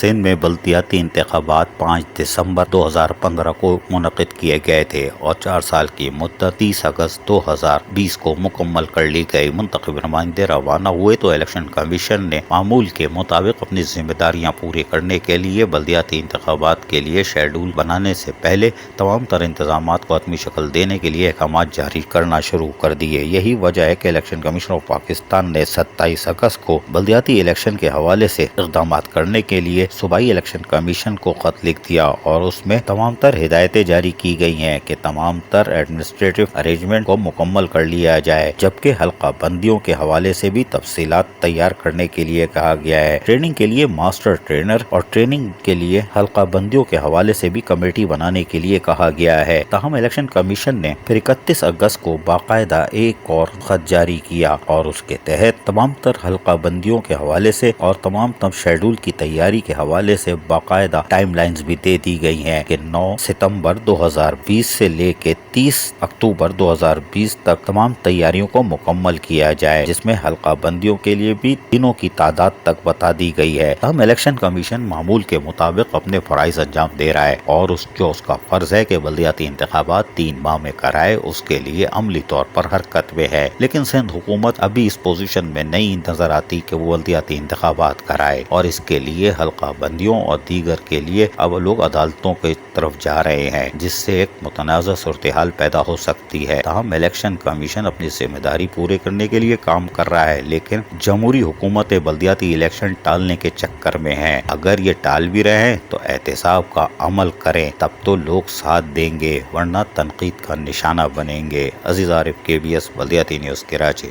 سندھ میں بلدیاتی انتخابات 5 دسمبر 2015 کو منعقد کیے گئے تھے اور 4 سال کی مدت 30 اگست 2020 کو مکمل کر لی گئی۔ منتخب نمائندے روانہ ہوئے تو الیکشن کمیشن نے معمول کے مطابق اپنی ذمہ داریاں پوری کرنے کے لیے بلدیاتی انتخابات کے لیے شیڈول بنانے سے پہلے تمام تر انتظامات کو حتمی شکل دینے کے لیے احکامات جاری کرنا شروع کر دیے۔ یہی وجہ ہے کہ الیکشن کمیشن آف پاکستان نے 27 اگست کو بلدیاتی الیکشن کے حوالے سے اقدامات کرنے کے لیے صوبائی الیکشن کمیشن کو خط لکھ دیا اور اس میں تمام تر ہدایتیں جاری کی گئی ہیں کہ تمام تر ایڈمنسٹریٹو ارینجمنٹ کو مکمل کر لیا جائے، جبکہ حلقہ بندیوں کے حوالے سے بھی تفصیلات تیار کرنے کے لیے کہا گیا ہے۔ ٹریننگ کے لیے ماسٹر ٹرینر اور ٹریننگ کے لیے حلقہ بندیوں کے حوالے سے بھی کمیٹی بنانے کے لیے کہا گیا ہے۔ تاہم الیکشن کمیشن نے پھر 31 اگست کو باقاعدہ ایک اور خط جاری کیا اور اس کے تحت تمام تر حلقہ بندیوں کے حوالے سے اور تمام شیڈول کی تیاری کے حوالے سے باقاعدہ ٹائم لائنز بھی دے دی گئی ہیں کہ 9 ستمبر 2020 سے لے کے 30 اکتوبر 2020 تک تمام تیاریوں کو مکمل کیا جائے، جس میں حلقہ بندیوں کے لیے بھی دنوں کی تعداد تک بتا دی گئی ہے۔ ہم الیکشن کمیشن معمول کے مطابق اپنے فرائض انجام دے رہا ہے اور اس کا فرض ہے کہ بلدیاتی انتخابات 3 ماہ میں کرائے، اس کے لیے عملی طور پر حرکت میں ہے، لیکن سندھ حکومت ابھی اس پوزیشن میں نہیں نظر آتی کہ وہ بلدیاتی انتخابات کرائے، اور اس کے لیے حلقہ بندیوں اور دیگر کے لیے اب لوگ عدالتوں کی طرف جا رہے ہیں، جس سے ایک متنازع صورتحال پیدا ہو سکتی ہے۔ تاہم الیکشن کمیشن اپنی ذمہ داری پورے کرنے کے لیے کام کر رہا ہے، لیکن جمہوری حکومتیں بلدیاتی الیکشن ٹالنے کے چکر میں ہیں۔ اگر یہ ٹال بھی رہے ہیں تو احتساب کا عمل کریں، تب تو لوگ ساتھ دیں گے، ورنہ تنقید کا نشانہ بنیں گے۔ عزیز عارف، KBS بلدیاتی نیوز، کراچی۔